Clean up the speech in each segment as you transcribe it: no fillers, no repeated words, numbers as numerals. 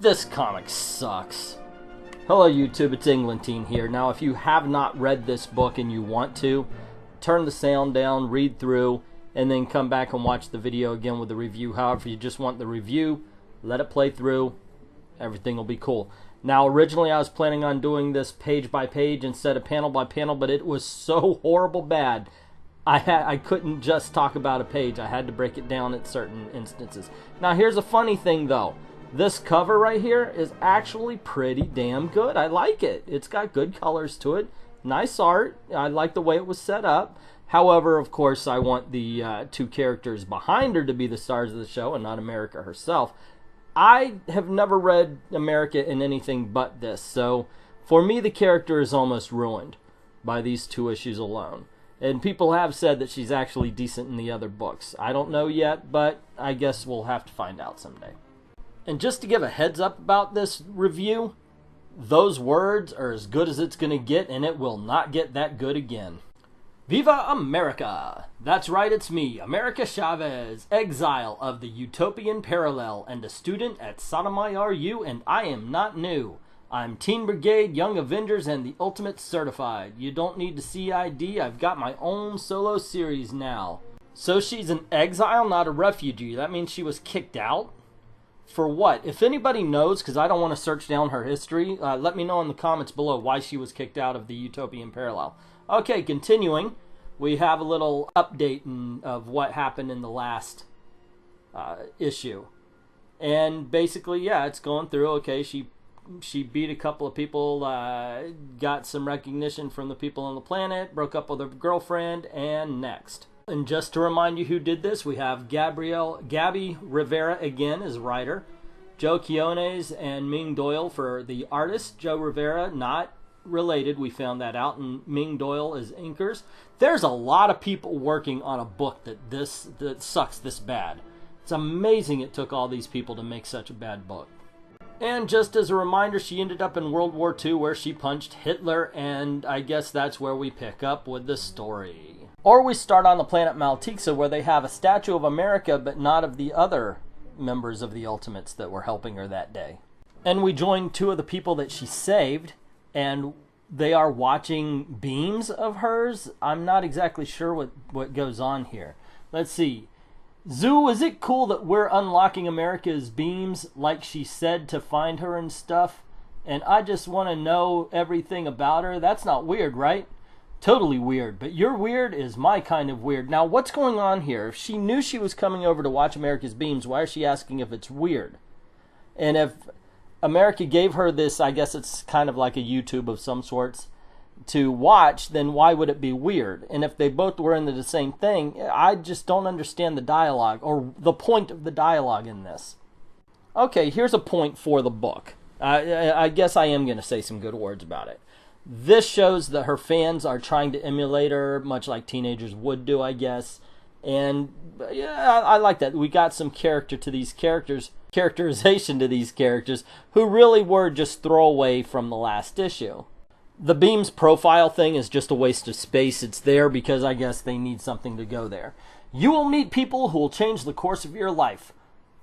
This comic sucks. Hello YouTube, it's Englentine here. Now if you have not read this book and you want to, turn the sound down, read through, and then come back and watch the video again with the review. However, if you just want the review, let it play through, everything will be cool. Now originally I was planning on doing this page by page instead of panel by panel, but it was so horrible bad. I couldn't just talk about a page. I had to break it down at certain instances. Now here's a funny thing though. This cover right here is actually pretty damn good. I like it. It's got good colors to it. Nice art. I like the way it was set up. However, of course, I want the two characters behind her to be the stars of the show and not America herself. I have never read America in anything but this, so for me the character is almost ruined by these two issues alone. And people have said that she's actually decent in the other books. I don't know yet, but I guess we'll have to find out someday. And just to give a heads up about this review, those words are as good as it's going to get, and it will not get that good again. Viva America! That's right, it's me, America Chavez, exile of the Utopian Parallel and a student at Sotomayor RU, and I am not new. I'm Teen Brigade, Young Avengers, and the Ultimate Certified. You don't need to see ID, I've got my own solo series now. So she's an exile, not a refugee. That means she was kicked out? For what? If anybody knows, because I don't want to search down her history, let me know in the comments below why she was kicked out of the Utopian Parallel. Okay, continuing, we have a little update of what happened in the last issue. And basically, yeah, it's going through. Okay, she beat a couple of people, got some recognition from the people on the planet, broke up with her girlfriend, and next. And just to remind you who did this, we have Gabby Rivera again as writer, Joe Quiones and Ming Doyle for the artist. Joe Rivera, not related, we found that out, and Ming Doyle as inkers. There's a lot of people working on a book that sucks this bad. It's amazing it took all these people to make such a bad book. And just as a reminder, she ended up in World War II where she punched Hitler, and I guess that's where we pick up with the story. Or we start on the planet Maltixa where they have a statue of America but not of the other members of the Ultimates that were helping her that day. And we join two of the people that she saved, and they are watching beams of hers. I'm not exactly sure what goes on here. Let's see. Zoo, is it cool that we're unlocking America's beams like she said to find her and stuff? And I just want to know everything about her. That's not weird, right? Totally weird, but your weird is my kind of weird. Now, what's going on here? If she knew she was coming over to watch America's Beams, why is she asking if it's weird? And if America gave her this, I guess it's kind of like a YouTube of some sorts, to watch, then why would it be weird? And if they both were into the same thing, I just don't understand the dialogue, or the point of the dialogue in this. Okay, here's a point for the book. I guess I am going to say some good words about it. This shows that her fans are trying to emulate her, much like teenagers would do, I guess. And yeah, I like that. We got some character to these characters, characterization to these characters, who really were just throwaway from the last issue. The Beams profile thing is just a waste of space. It's there because I guess they need something to go there. You will meet people who will change the course of your life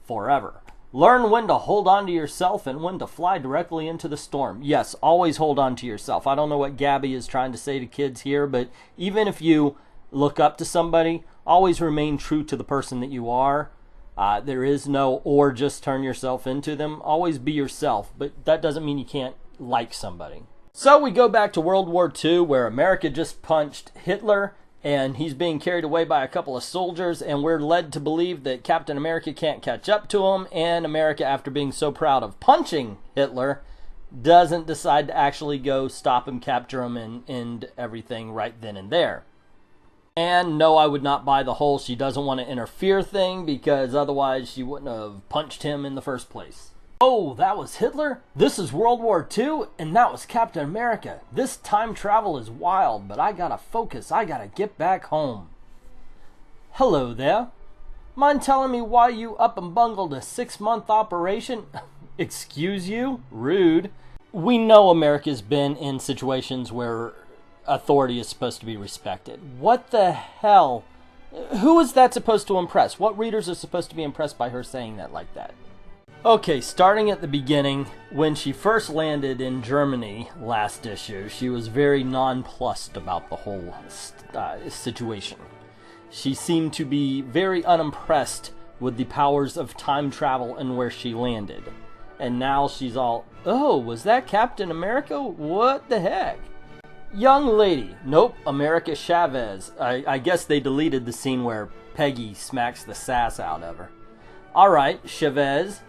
forever. Learn when to hold on to yourself and when to fly directly into the storm. Yes, always hold on to yourself. I don't know what Gabby is trying to say to kids here, but even if you look up to somebody, always remain true to the person that you are. There is no or just turn yourself into them. Always be yourself, but that doesn't mean you can't like somebody. So we go back to World War II where America just punched Hitler, and he's being carried away by a couple of soldiers, and we're led to believe that Captain America can't catch up to him, and America, after being so proud of punching Hitler, doesn't decide to actually go stop him, capture him, and end everything right then and there. And no, I would not buy the whole she doesn't want to interfere thing, because otherwise she wouldn't have punched him in the first place. Oh, that was Hitler? This is World War II, and that was Captain America. This time travel is wild, but I gotta focus. I gotta get back home. Hello there. Mind telling me why you up and bungled a 6-month operation? Excuse you? Rude. We know America's been in situations where authority is supposed to be respected. What the hell? Who is that supposed to impress? What readers are supposed to be impressed by her saying that like that? Okay, starting at the beginning, when she first landed in Germany last issue, she was very nonplussed about the whole situation. She seemed to be very unimpressed with the powers of time travel and where she landed. And now she's all, oh, was that Captain America? What the heck? Young lady. Nope, America Chavez. I guess they deleted the scene where Peggy smacks the sass out of her. Alright, Chavez.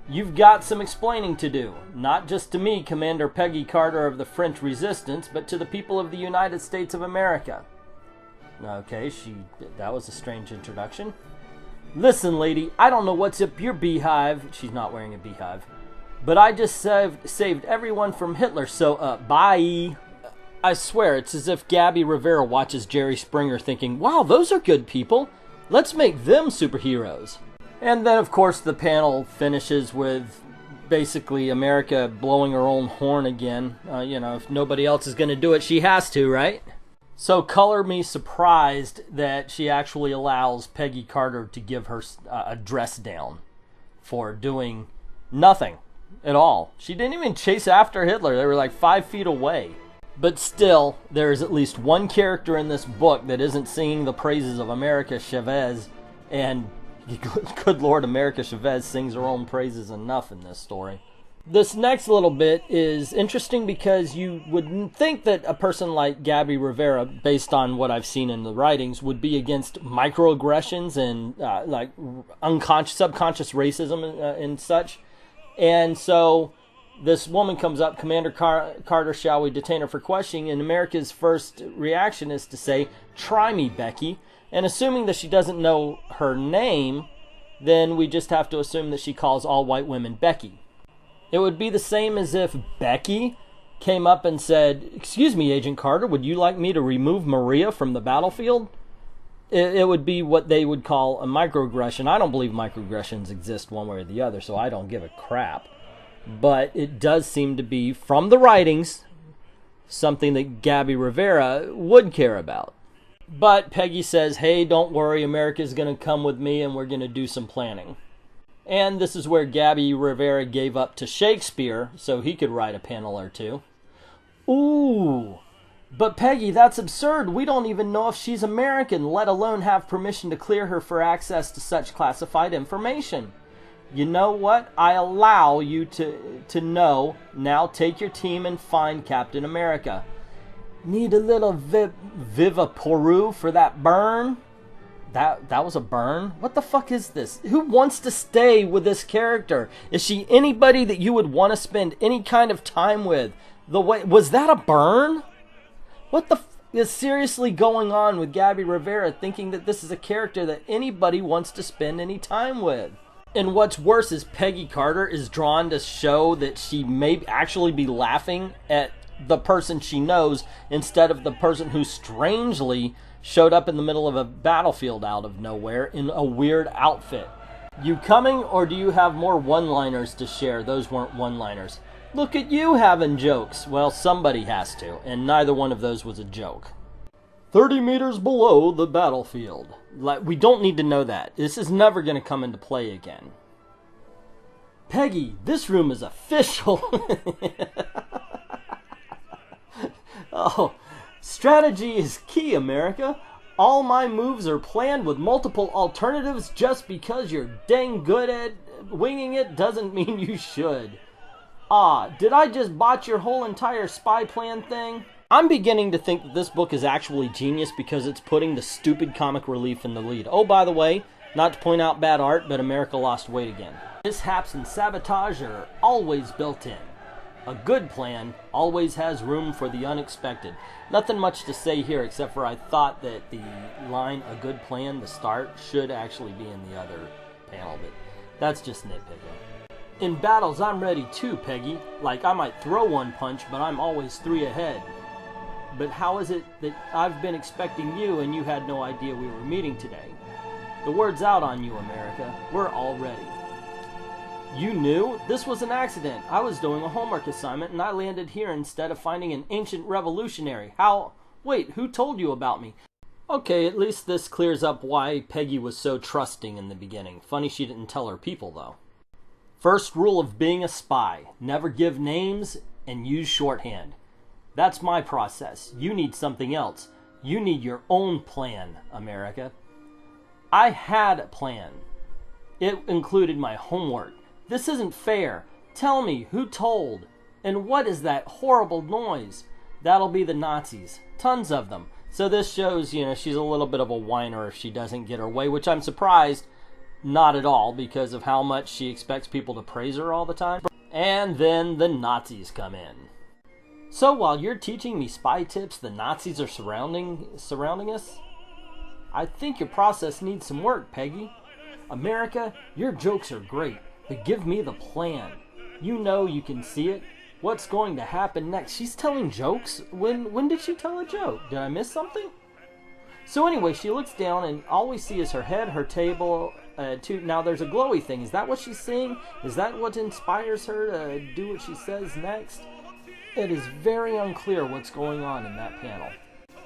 You've got some explaining to do. Not just to me, Commander Peggy Carter of the French Resistance, but to the people of the United States of America. Okay, that was a strange introduction. Listen, lady, I don't know what's up your beehive. She's not wearing a beehive. But I just saved everyone from Hitler, so, bye. I swear, it's as if Gabby Rivera watches Jerry Springer thinking, wow, those are good people. Let's make them superheroes. And then, of course, the panel finishes with basically America blowing her own horn again. You know, if nobody else is going to do it, she has to, right? So color me surprised that she actually allows Peggy Carter to give her a dress down for doing nothing at all. She didn't even chase after Hitler. They were like 5 feet away. But still, there is at least one character in this book that isn't singing the praises of America Chavez, and good Lord, America Chavez sings her own praises enough in this story. This next little bit is interesting because you wouldn't think that a person like Gabby Rivera, based on what I've seen in the writings, would be against microaggressions and like subconscious racism and such. And so this woman comes up, Commander Carter, shall we detain her for questioning? And America's first reaction is to say, try me, Becky. And assuming that she doesn't know her name, then we just have to assume that she calls all white women Becky. It would be the same as if Becky came up and said, excuse me, Agent Carter, would you like me to remove Maria from the battlefield? It would be what they would call a microaggression. I don't believe microaggressions exist one way or the other, so I don't give a crap. But it does seem to be, from the writings, something that Gabby Rivera would care about. But Peggy says, hey, don't worry, America's going to come with me and we're going to do some planning. And this is where Gabby Rivera gave up to Shakespeare so he could write a panel or two. Ooh, but Peggy, that's absurd. We don't even know if she's American, let alone have permission to clear her for access to such classified information. You know what? I allow you to know. Now take your team and find Captain America. Need a little Vivaporu for that burn? That was a burn? What the fuck is this? Who wants to stay with this character? Is she anybody that you would want to spend any kind of time with? Was that a burn? What the is seriously going on with Gabby Rivera thinking that this is a character that anybody wants to spend any time with? And what's worse is Peggy Carter is drawn to show that she may actually be laughing at the person she knows instead of the person who strangely showed up in the middle of a battlefield out of nowhere in a weird outfit. You coming, or do you have more one-liners to share? Those weren't one-liners. Look at you having jokes. Well, somebody has to, and neither one of those was a joke. 30 meters below the battlefield. We don't need to know that. This is never going to come into play again. Peggy, this room is official. Oh, strategy is key, America. All my moves are planned with multiple alternatives. Just because you're dang good at winging it doesn't mean you should. Did I just botch your whole entire spy plan thing? I'm beginning to think that this book is actually genius because it's putting the stupid comic relief in the lead. Oh, by the way, not to point out bad art, but America lost weight again. Mishaps and sabotage are always built in. A good plan always has room for the unexpected. Nothing much to say here except for I thought that the line, a good plan, the start, should actually be in the other panel, but that's just nitpicking. In battles, I'm ready too, Peggy. Like, I might throw one punch, but I'm always 3 ahead. But how is it that I've been expecting you and you had no idea we were meeting today? The word's out on you, America. We're all ready. You knew? This was an accident. I was doing a homework assignment and I landed here instead of finding an ancient revolutionary. How? Wait, who told you about me? Okay, at least this clears up why Peggy was so trusting in the beginning. Funny she didn't tell her people, though. First rule of being a spy, never give names and use shorthand. That's my process. You need something else. You need your own plan, America. I had a plan. It included my homework. This isn't fair. Tell me, who told? And what is that horrible noise? That'll be the Nazis. Tons of them. So this shows, you know, she's a little bit of a whiner if she doesn't get her way, which I'm surprised not at all because of how much she expects people to praise her all the time. And then the Nazis come in. So while you're teaching me spy tips, the Nazis are surrounding us? I think your process needs some work, Peggy. America, your jokes are great, but give me the plan. You know you can see it. What's going to happen next? She's telling jokes? When did she tell a joke? Did I miss something? So anyway, she looks down and all we see is her head, her table, now there's a glowy thing. Is that what she's seeing? Is that what inspires her to do what she says next? It is very unclear what's going on in that panel.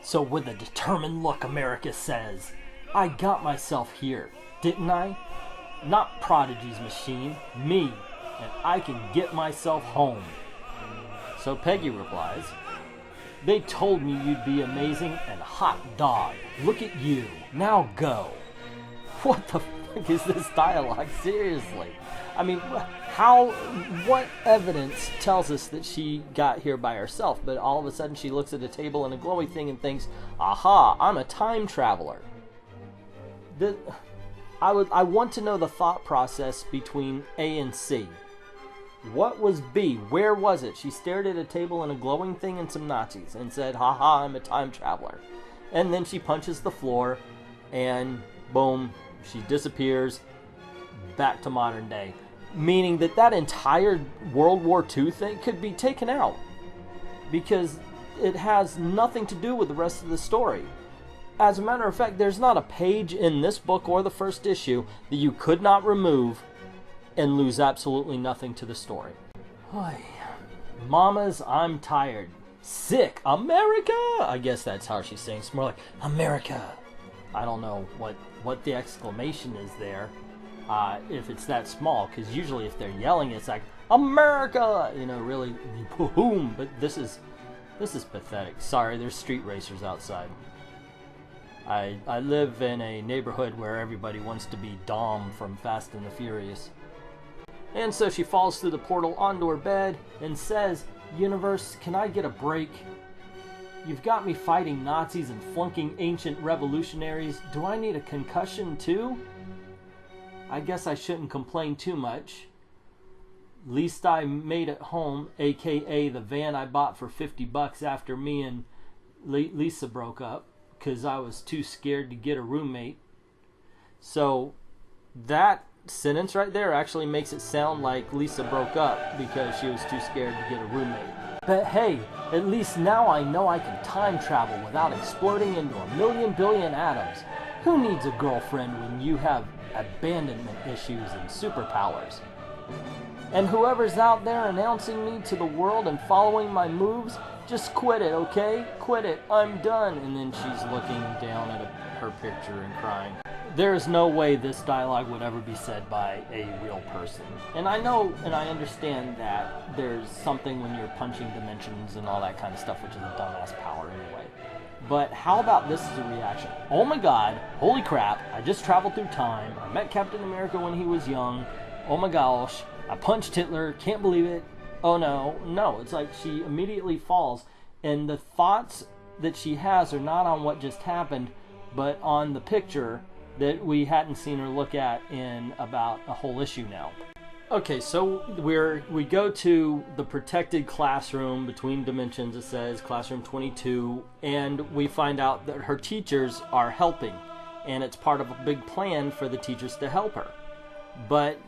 So with a determined look, America says, I got myself here, didn't I? Not Prodigy's machine, me, and I can get myself home. So Peggy replies, they told me you'd be amazing and hot dog. Look at you. Now go. What the fuck is this dialogue? Seriously. I mean, what evidence tells us that she got here by herself, but all of a sudden she looks at a table and a glowy thing and thinks, aha, I'm a time traveler. I want to know the thought process between A and C. What was B? Where was it? She stared at a table and a glowing thing and some Nazis and said, haha, I'm a time traveler. And then she punches the floor and boom, she disappears back to modern day. Meaning that entire World War II thing could be taken out because it has nothing to do with the rest of the story. As a matter of fact, there's not a page in this book or the first issue that you could not remove and lose absolutely nothing to the story. Oy. Mamas, I'm tired. Sick. America! I guess that's how she sings. It's more like, America! I don't know what the exclamation is there. If it's that small, because usually if they're yelling, it's like, America! You know, really, boom. But this is pathetic. Sorry, there's street racers outside. I live in a neighborhood where everybody wants to be Dom from Fast and the Furious. And so she falls through the portal onto her bed and says, Universe, can I get a break? You've got me fighting Nazis and flunking ancient revolutionaries. Do I need a concussion too? I guess I shouldn't complain too much. Least I made it home, aka the van I bought for $50 after me and Lisa broke up, because I was too scared to get a roommate. So that sentence right there actually makes it sound like Lisa broke up because she was too scared to get a roommate. But hey, at least now I know I can time travel without exploding into a million billion atoms. Who needs a girlfriend when you have abandonment issues and superpowers? And whoever's out there announcing me to the world and following my moves, just quit it, okay? Quit it. I'm done. And then she's looking down at her picture and crying. There is no way this dialogue would ever be said by a real person. And I know and I understand that there's something when you're punching dimensions and all that kind of stuff, which is a dumbass power anyway. But how about this as a reaction? Oh my god, holy crap, I just traveled through time. I met Captain America when he was young. Oh my gosh, I punched Hitler, can't believe it. Oh no, it's like she immediately falls. And the thoughts that she has are not on what just happened, but on the picture that we hadn't seen her look at in about a whole issue now. Okay, so we go to the protected classroom between dimensions, it says classroom 22, and we find out that her teachers are helping, and it's part of a big plan for the teachers to help her. But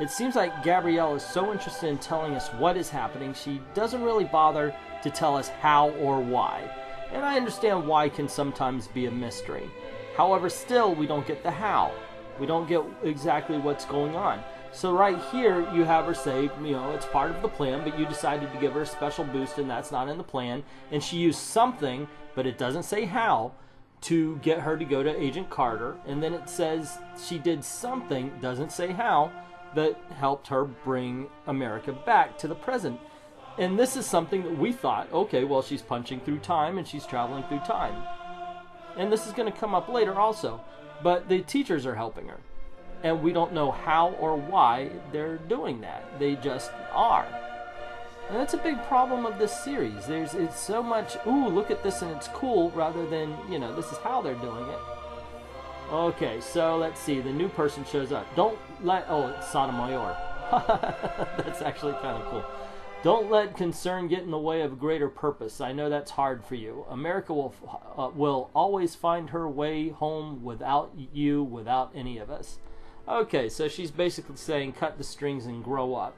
it seems like Gabrielle is so interested in telling us what is happening, she doesn't really bother to tell us how or why. And I understand why can sometimes be a mystery. However, still, we don't get the how. We don't get exactly what's going on. So right here, you have her say, you know, it's part of the plan, but you decided to give her a special boost, and that's not in the plan. And she used something, but it doesn't say how, to get her to go to Agent Carter. And then it says she did something, doesn't say how, that helped her bring America back to the present. And this is something that we thought, okay, well, she's punching through time and she's traveling through time. And this is going to come up later also. But the teachers are helping her. And we don't know how or why they're doing that. They just are. And that's a big problem of this series. It's so much, ooh, look at this and it's cool, rather than, you know, this is how they're doing it. Okay, so let's see. The new person shows up. Don't let, oh, it's Sotomayor. That's actually kind of cool. Don't let concern get in the way of a greater purpose. I know that's hard for you. America will always find her way home without you, without any of us. Okay, so she's basically saying cut the strings and grow up.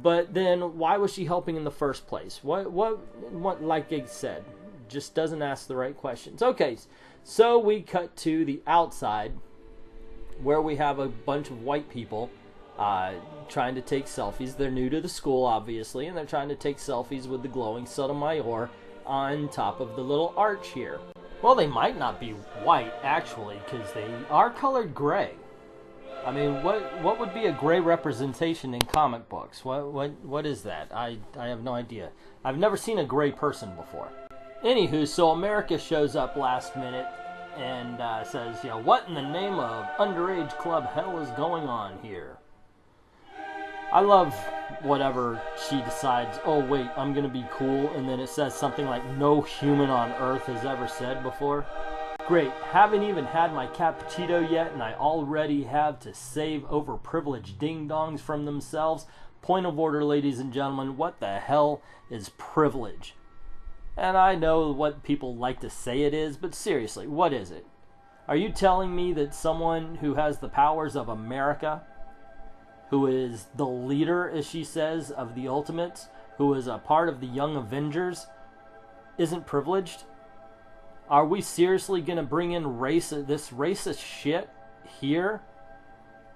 But then why was she helping in the first place? What like Gig said, just doesn't ask the right questions. Okay, so we cut to the outside where we have a bunch of white people trying to take selfies. They're new to the school, obviously, and they're trying to take selfies with the glowing Sotomayor on top of the little arch here. Well, they might not be white, actually, because they are colored gray. I mean, what would be a gray representation in comic books? What is that? I have no idea. I've never seen a gray person before. Anywho, so America shows up last minute and says, you know, what in the name of underage club hell is going on here? I love whatever she decides, oh wait, I'm going to be cool, and then it says something like no human on earth has ever said before. Great, haven't even had my cappuccino yet, and I already have to save overprivileged ding-dongs from themselves. Point of order, ladies and gentlemen, what the hell is privilege? And I know what people like to say it is, but seriously, what is it? Are you telling me that someone who has the powers of America, who is the leader, as she says, of the Ultimates, who is a part of the Young Avengers, isn't privileged? Are we seriously going to bring in this racist shit here?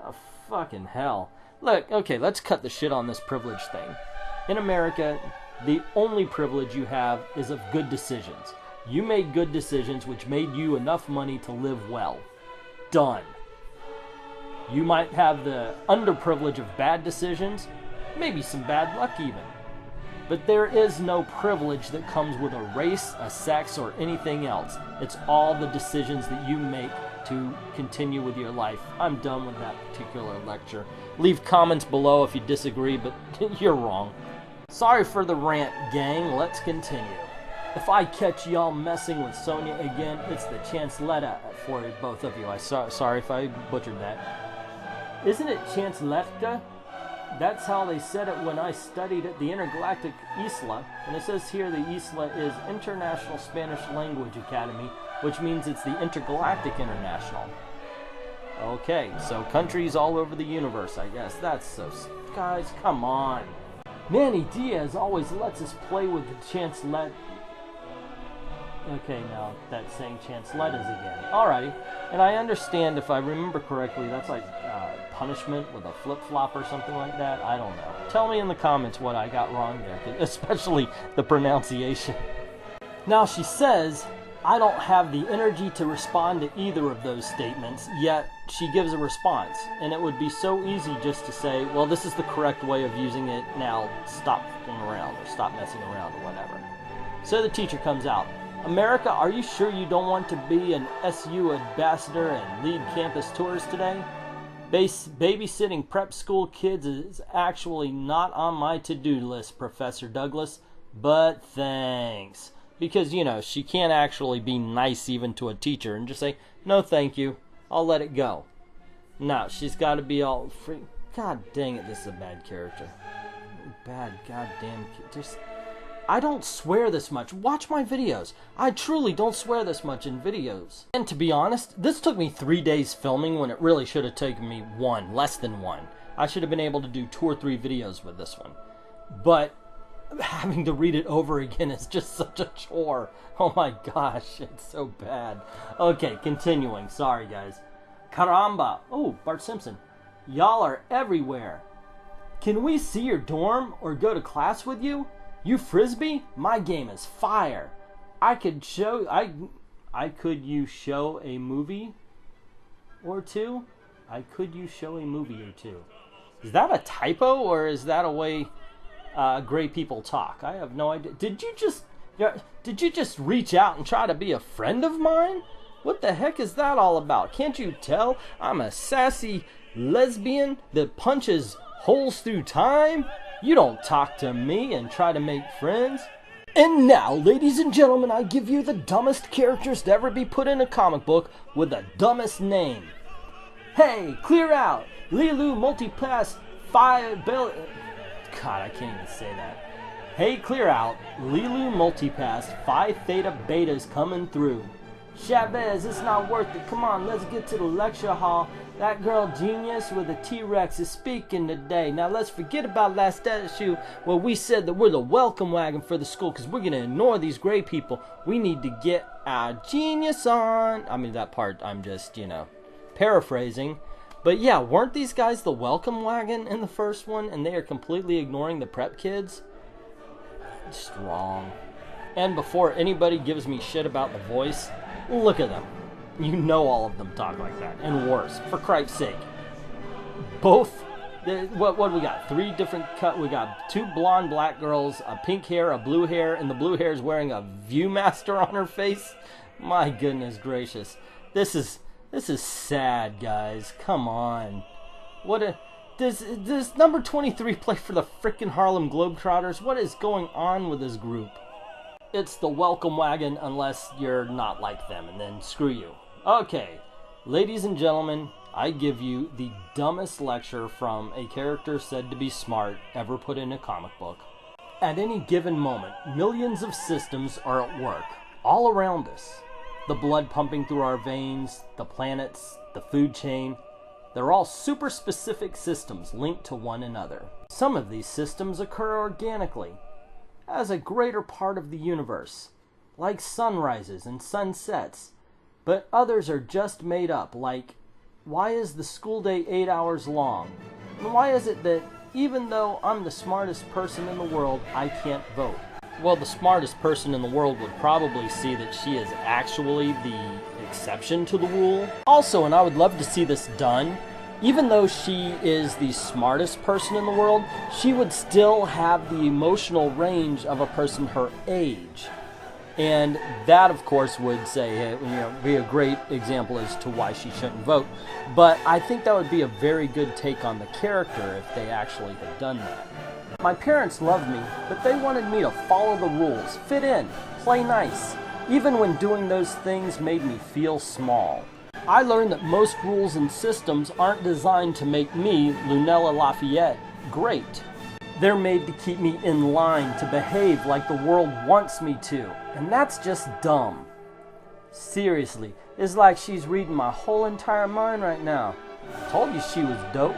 Oh, fucking hell. Look, okay, let's cut the shit on this privilege thing. In America, the only privilege you have is of good decisions. You made good decisions which made you enough money to live well. Done. You might have the underprivilege of bad decisions, maybe some bad luck even. But there is no privilege that comes with a race, a sex, or anything else. It's all the decisions that you make to continue with your life. I'm done with that particular lecture. Leave comments below if you disagree, but you're wrong. Sorry for the rant, gang. Let's continue. If I catch y'all messing with Sonya again, it's the Chancelletta for both of you. Sorry if I butchered that. Isn't it Chancelletta? That's how they said it when I studied at the Intergalactic Isla. And it says here the Isla is International Spanish Language Academy, which means it's the Intergalactic International. Okay, so countries all over the universe, I guess. That's so... Guys, come on. Manny Diaz always lets us play with the Chancelletta. Okay, now that's saying Chancellettas again. Alrighty. And I understand, if I remember correctly, that's like punishment with a flip-flop or something like that. I don't know. Tell me in the comments what I got wrong there, especially the pronunciation. Now she says, I don't have the energy to respond to either of those statements, yet she gives a response. And it would be so easy just to say, well, this is the correct way of using it, now stop f***ing around, or stop messing around, or whatever. So the teacher comes out. America, are you sure you don't want to be an SU ambassador and lead campus tours today? Babysitting prep school kids is actually not on my to-do list, Professor Douglas, but thanks. Because, you know, she can't actually be nice even to a teacher and just say, no thank you, I'll let it go. No, she's got to be all free. God dang it, this is a bad character. Bad goddamn... Just... I don't swear this much. Watch my videos. I truly don't swear this much in videos. And to be honest, this took me 3 days filming when it really should have taken me one, less than one. I should have been able to do 2 or 3 videos with this one. But having to read it over again is just such a chore. Oh my gosh, it's so bad. Okay, continuing. Sorry, guys. Caramba. Oh, Bart Simpson. Y'all are everywhere. Can we see your dorm or go to class with you? You Frisbee? My game is fire. I could you show a movie or two? I could use show a movie or two. Is that a typo, or is that a way gray people talk? I have no idea. Did you just reach out and try to be a friend of mine? What the heck is that all about? Can't you tell I'm a sassy lesbian that punches holes through time? You don't talk to me and try to make friends. And now, ladies and gentlemen, I give you the dumbest characters to ever be put in a comic book with the dumbest name. Hey, clear out! Lilu Multipass 5 God, I can't even say that. Hey, clear out! Lilu Multipass 5 Theta Beta's coming through. Chavez, it's not worth it. Come on, let's get to the lecture hall. That girl genius with a T-Rex is speaking today. Now let's forget about last issue where we said that we're the welcome wagon for the school because we're going to ignore these gray people. We need to get our genius on. I mean, that part I'm just, paraphrasing. But yeah, weren't these guys the welcome wagon in the first one and they are completely ignoring the prep kids? Just wrong. And before anybody gives me shit about the voice, look at them. You know all of them talk like that, and worse, for Christ's sake. Both, what do we got? 3 different cut. We got 2 blonde black girls, a pink hair, a blue hair, and the blue hair is wearing a Viewmaster on her face. My goodness gracious, this is sad, guys. Come on, does number 23 play for the frickin' Harlem Globetrotters? What is going on with this group? It's the welcome wagon unless you're not like them, and then screw you. Okay, ladies and gentlemen, I give you the dumbest lecture from a character said to be smart ever put in a comic book. At any given moment, millions of systems are at work, all around us. The blood pumping through our veins, the planets, the food chain, they're all super specific systems linked to one another. Some of these systems occur organically, as a greater part of the universe, like sunrises and sunsets, but others are just made up, like, why is the school day 8 hours long? And why is it that even though I'm the smartest person in the world, I can't vote? Well, the smartest person in the world would probably see that she is actually the exception to the rule. Also, and I would love to see this done, even though she is the smartest person in the world, she would still have the emotional range of a person her age. And that, of course, would say, be a great example as to why she shouldn't vote. But I think that would be a very good take on the character if they actually had done that. My parents loved me, but they wanted me to follow the rules, fit in, play nice, even when doing those things made me feel small. I learned that most rules and systems aren't designed to make me, Lunella Lafayette, great. They're made to keep me in line, to behave like the world wants me to. And that's just dumb. Seriously, it's like she's reading my whole entire mind right now. Told you she was dope.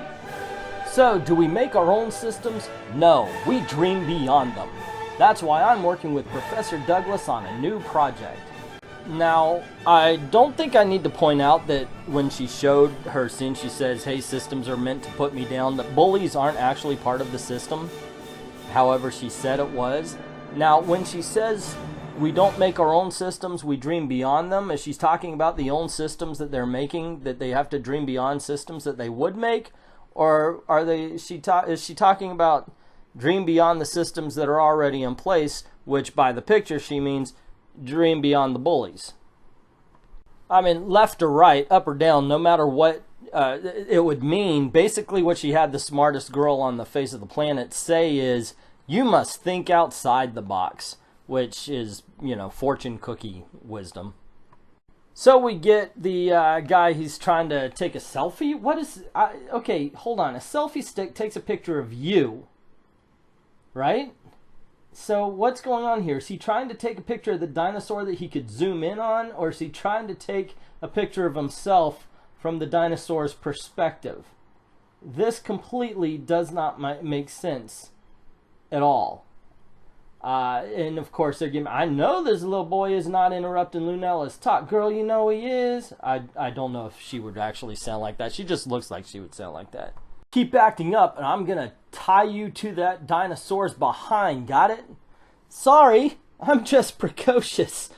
So, do we make our own systems? No, we dream beyond them. That's why I'm working with Professor Douglas on a new project. Now, I don't think I need to point out that when she showed her scene, she says, hey, systems are meant to put me down, that bullies aren't actually part of the system. However, she said it was. Now, when she says we don't make our own systems, we dream beyond them, is she's talking about the own systems that they're making, that they have to dream beyond systems that they would make? Or is she talking about dream beyond the systems that are already in place, which by the picture she means dream beyond the bullies? I mean, left or right, up or down, no matter what it would mean, basically what she had the smartest girl on the face of the planet say is, you must think outside the box, which is, fortune cookie wisdom. So we get the guy, he's trying to take a selfie. Okay, hold on. A selfie stick takes a picture of you, right? So what's going on here? Is he trying to take a picture of the dinosaur that he could zoom in on? Or is he trying to take a picture of himself from the dinosaur's perspective? This completely does not make sense at all. And of course they're giving, I know this little boy is not interrupting Lunella's talk. Girl, you know he is. I don't know if she would actually sound like that. She just looks like she would sound like that. Keep acting up and I'm gonna tie you to that dinosaur's behind, got it? Sorry, I'm just precocious.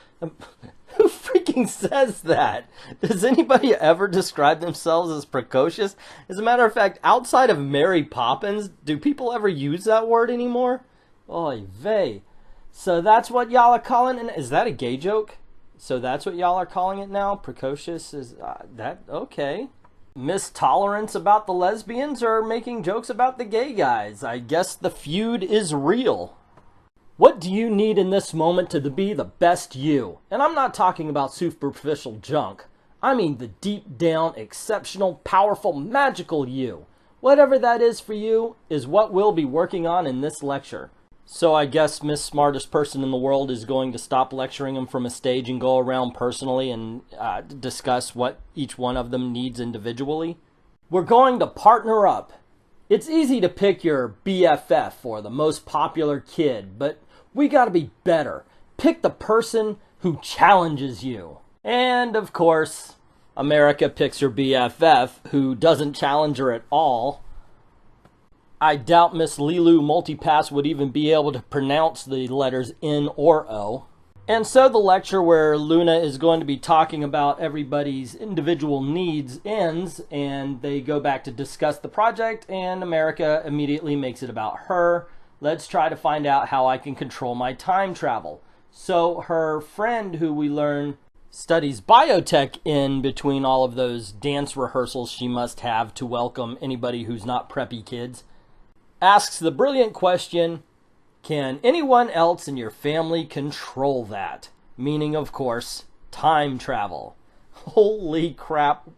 Who freaking says that? Does anybody ever describe themselves as precocious? As a matter of fact, outside of Mary Poppins, do people ever use that word anymore? Oy vey. So that's what y'all are calling it? Is that a gay joke? So that's what y'all are calling it now? Precocious? Is that okay? Miss Tolerance about the lesbians are making jokes about the gay guys. I guess the feud is real. What do you need in this moment to be the best you? And I'm not talking about superficial junk. I mean the deep down, exceptional, powerful, magical you. Whatever that is for you is what we'll be working on in this lecture. So I guess Miss Smartest Person in the World is going to stop lecturing them from a stage and go around personally and discuss what each one of them needs individually. We're going to partner up. It's easy to pick your BFF or the most popular kid, but we gotta be better. Pick the person who challenges you. And of course, America picks her BFF who doesn't challenge her at all. I doubt Miss Lilu Multipass would even be able to pronounce the letters N or O. And so the lecture where Luna is going to be talking about everybody's individual needs ends, and they go back to discuss the project, and America immediately makes it about her. Let's try to find out how I can control my time travel. So her friend, who we learn studies biotech in between all of those dance rehearsals she must have to welcome anybody who's not preppy kids, asks the brilliant question, can anyone else in your family control that? Meaning, of course, time travel. Holy crap.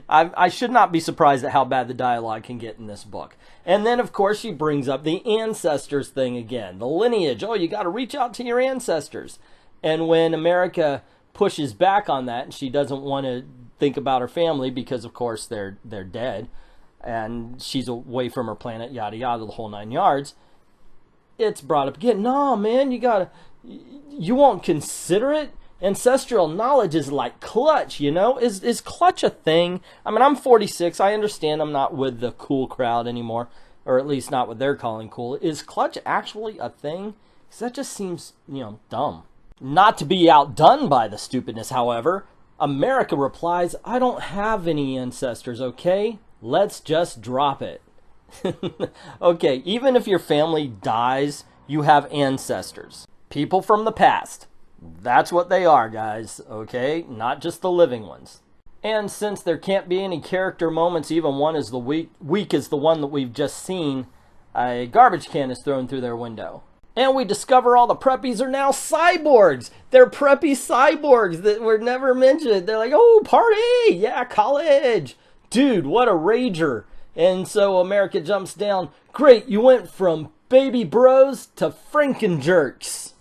I should not be surprised at how bad the dialogue can get in this book. And then, of course, she brings up the ancestors thing again. The lineage. Oh, you got to reach out to your ancestors. And when America pushes back on that, and she doesn't want to think about her family because, of course, they're dead, and she's away from her planet, yada yada, the whole 9 yards, it's brought up again. No, man, you won't consider it? Ancestral knowledge is like clutch, you know? Is clutch a thing? I mean, I'm 46. I understand I'm not with the cool crowd anymore, or at least not what they're calling cool. Is clutch actually a thing? Because that just seems, dumb. Not to be outdone by the stupidness, however, America replies, I don't have any ancestors, okay? Let's just drop it. Okay, even if your family dies, you have ancestors. People from the past. That's what they are, guys, okay? Not just the living ones. And since there can't be any character moments, even one as the weak as the one that we've just seen, a garbage can is thrown through their window. And we discover all the preppies are now cyborgs. They're preppy cyborgs that were never mentioned. They're like, oh, party! Yeah, college! Dude, what a rager. And so America jumps down. Great, you went from baby bros to frankenjerks.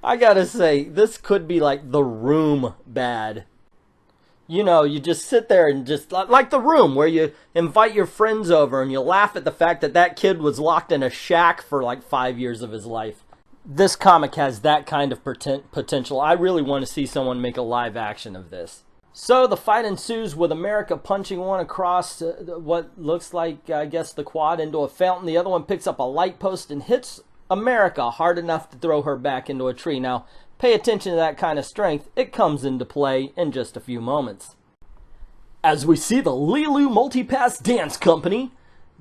I gotta say, this could be like The Room bad. You just sit there and just, like The Room, where you invite your friends over and you laugh at the fact that that kid was locked in a shack for like 5 years of his life. This comic has that kind of potential. I really want to see someone make a live action of this. So the fight ensues with America punching one across what looks like, I guess, the quad into a fountain. The other one picks up a light post and hits America hard enough to throw her back into a tree. Now, pay attention to that kind of strength. It comes into play in just a few moments. As we see the Lilu Multipass Dance Company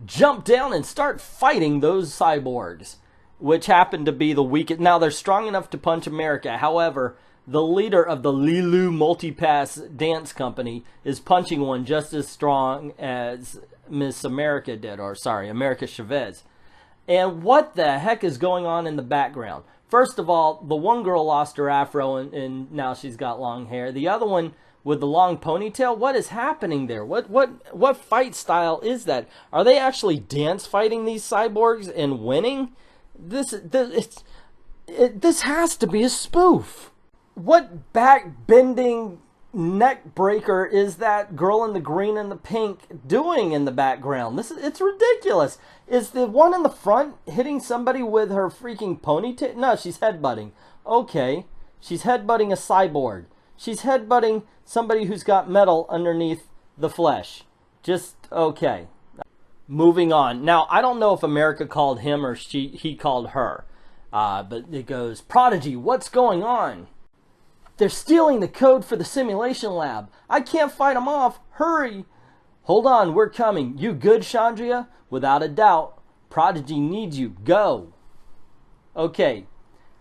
jump down and start fighting those cyborgs, which happen to be the weakest. Now, they're strong enough to punch America. However, the leader of the Lilu Multipass Dance Company is punching one just as strong as Miss America did, or sorry, America Chavez. And what the heck is going on in the background? First of all, the one girl lost her afro and now she's got long hair. The other one with the long ponytail, what is happening there? What fight style is that? Are they actually dance fighting these cyborgs and winning? This has to be a spoof. What back-bending neck breaker is that girl in the green and the pink doing in the background? It's ridiculous. Is the one in the front hitting somebody with her freaking ponytail? No, she's headbutting. Okay, she's headbutting a cyborg. She's headbutting somebody who's got metal underneath the flesh. Just okay. Moving on. Now, I don't know if America called him or he called her. But it goes, Prodigy, what's going on? They're stealing the code for the simulation lab. I can't fight them off. Hurry. Hold on, we're coming. You good, Chandria? Without a doubt. Prodigy needs you. Go. Okay,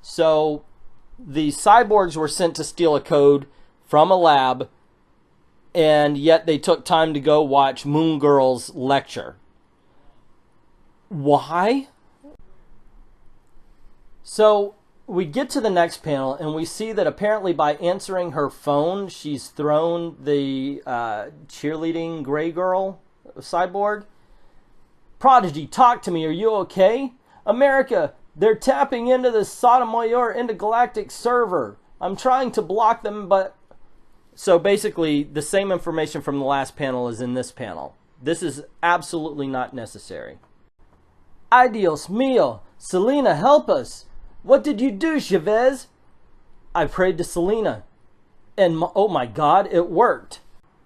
so the cyborgs were sent to steal a code from a lab, and yet they took time to go watch Moon Girl's lecture. Why? So we get to the next panel, and we see that apparently by answering her phone, she's thrown the cheerleading gray girl cyborg. Prodigy, talk to me. Are you okay? America, they're tapping into the Sotomayor intergalactic server. I'm trying to block them, but... So basically, the same information from the last panel is in this panel. This is absolutely not necessary. Ay Dios mío, Selena, help us. What did you do, Chavez? I prayed to Selena. And oh my God, it worked.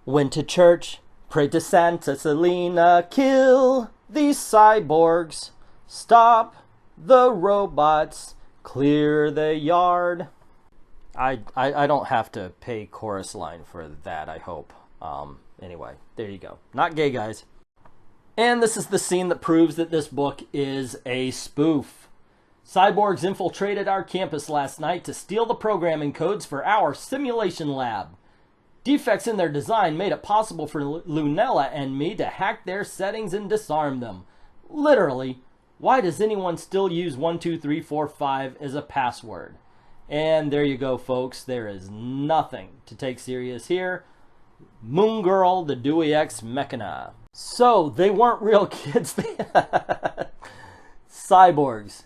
Went to church, prayed to Santa Selena, kill these cyborgs, stop the robots, clear the yard. I don't have to pay chorus line for that, I hope. Anyway, there you go. Not gay, guys. And this is the scene that proves that this book is a spoof. Cyborgs infiltrated our campus last night to steal the programming codes for our simulation lab. Defects in their design made it possible for Lunella and me to hack their settings and disarm them. Literally, why does anyone still use 12345 as a password? And there you go, folks. There is nothing to take serious here. Moon Girl, the Dewey X Mechana. So, they weren't real kids. Cyborgs.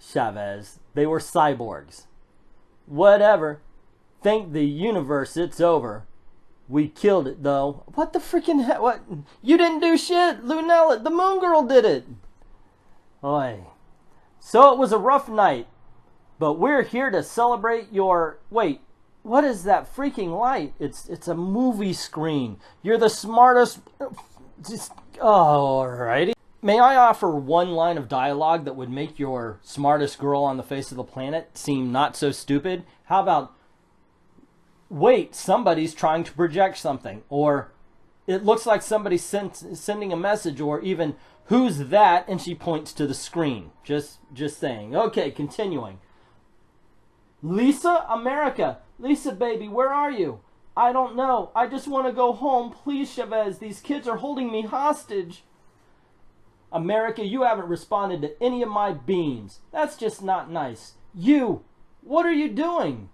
Chavez. They were cyborgs. Whatever. Thank the universe it's over. We killed it, though. What the freaking heck? What? You didn't do shit, Lunella. The Moon Girl did it. Oy. So it was a rough night. But we're here to celebrate your... Wait. What is that freaking light? It's a movie screen. You're the smartest... Just... Oh, alrighty. May I offer one line of dialogue that would make your smartest girl on the face of the planet seem not so stupid? How about... Wait, somebody's trying to project something. Or, it looks like somebody's sending a message. Or even, who's that? And she points to the screen. Just saying. Okay, continuing. Lisa, America. Lisa, baby, where are you? I don't know. I just want to go home. Please, Chavez. These kids are holding me hostage. America, you haven't responded to any of my beams. That's just not nice. You, what are you doing?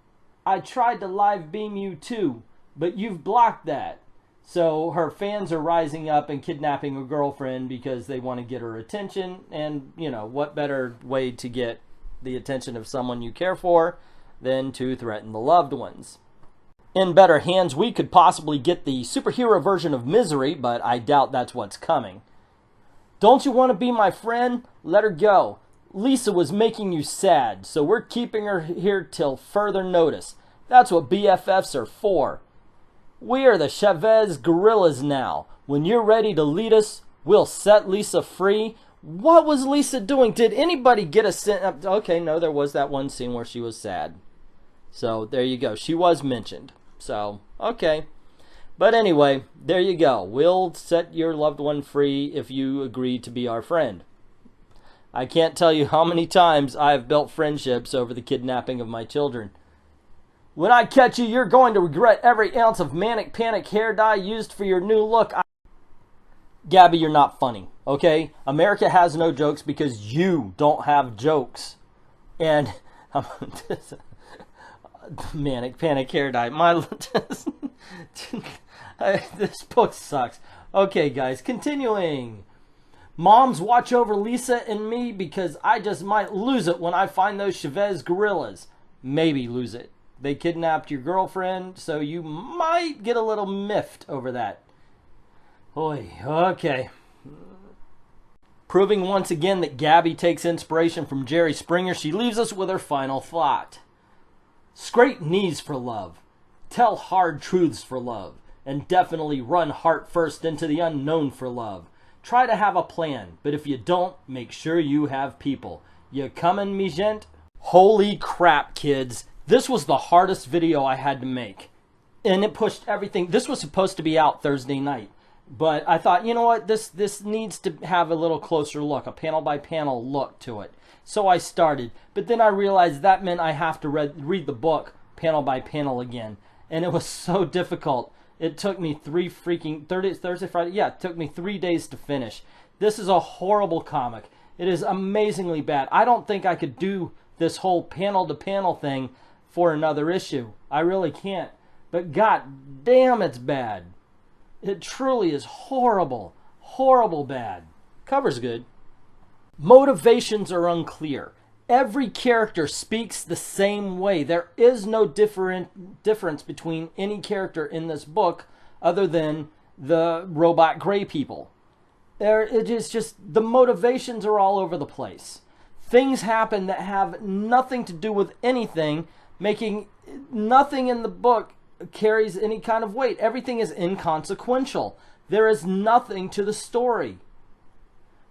I tried to live beam you too, but you've blocked that. So her fans are rising up and kidnapping her girlfriend because they want to get her attention. And, you know, what better way to get the attention of someone you care for than to threaten the loved ones? In better hands, we could possibly get the superhero version of Misery, but I doubt that's what's coming. Don't you want to be my friend? Let her go. Lisa was making you sad, so we're keeping her here till further notice. That's what BFFs are for. We are the Chavez Gorillas now. When you're ready to lead us, we'll set Lisa free. What was Lisa doing? Did anybody get a scent? Okay, no, there was that one scene where she was sad. So, there you go. She was mentioned. So, okay. But anyway, there you go. We'll set your loved one free if you agree to be our friend. I can't tell you how many times I've built friendships over the kidnapping of my children. When I catch you, you're going to regret every ounce of manic panic hair dye used for your new look. Gabby, you're not funny, okay? America has no jokes because you don't have jokes. And manic panic hair dye. This book sucks. Okay, guys, continuing. Moms, watch over Lisa and me because I just might lose it when I find those Chavez gorillas. Maybe lose it. They kidnapped your girlfriend, so you might get a little miffed over that. Oy, okay. Proving once again that Gabby takes inspiration from Jerry Springer, she leaves us with her final thought. Scrape knees for love. Tell hard truths for love. And definitely run heart first into the unknown for love. Try to have a plan, but if you don't, make sure you have people. You coming, me gent? Holy crap, kids. This was the hardest video I had to make. And it pushed everything. This was supposed to be out Thursday night. But I thought, you know what, this needs to have a little closer look, a panel by panel look to it. So I started. But then I realized that meant I have to read the book panel by panel again. And it was so difficult. It took me Thursday, Friday, yeah, it took me 3 days to finish. This is a horrible comic. It is amazingly bad. I don't think I could do this whole panel to panel thing for another issue. I really can't. But god damn, it's bad. It truly is horrible. Horrible bad. Cover's good. Motivations are unclear. Every character speaks the same way. There is no difference between any character in this book other than the robot gray people. It is just, the motivations are all over the place. Things happen that have nothing to do with anything, making nothing in the book carries any kind of weight. Everything is inconsequential. There is nothing to the story.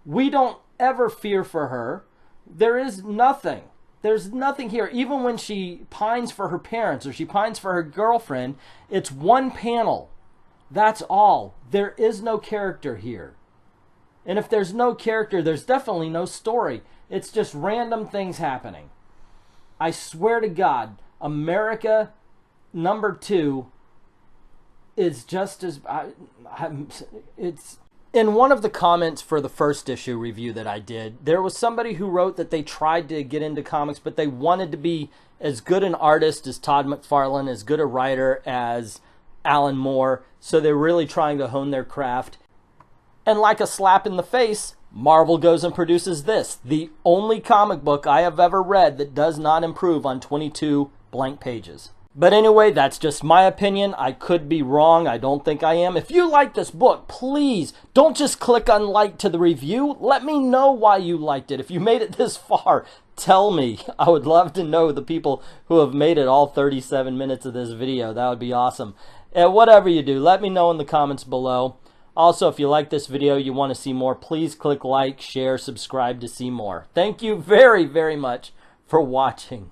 We don't ever fear for her. There is nothing. There's nothing here. Even when she pines for her parents or she pines for her girlfriend, it's one panel. That's all. There is no character here. And if there's no character, there's definitely no story. It's just random things happening. I swear to God, America #2 is just as... it's... In one of the comments for the first issue review that I did, there was somebody who wrote that they tried to get into comics, but they wanted to be as good an artist as Todd McFarlane, as good a writer as Alan Moore, so they're really trying to hone their craft. And like a slap in the face, Marvel goes and produces this, the only comic book I have ever read that does not improve on 22 blank pages. But anyway, that's just my opinion. I could be wrong. I don't think I am. If you like this book, please don't just click on like to the review. Let me know why you liked it. If you made it this far, tell me. I would love to know the people who have made it all 37 minutes of this video. That would be awesome. And whatever you do, let me know in the comments below. Also, if you like this video, you want to see more, please click like, share, subscribe to see more. Thank you very, very much for watching.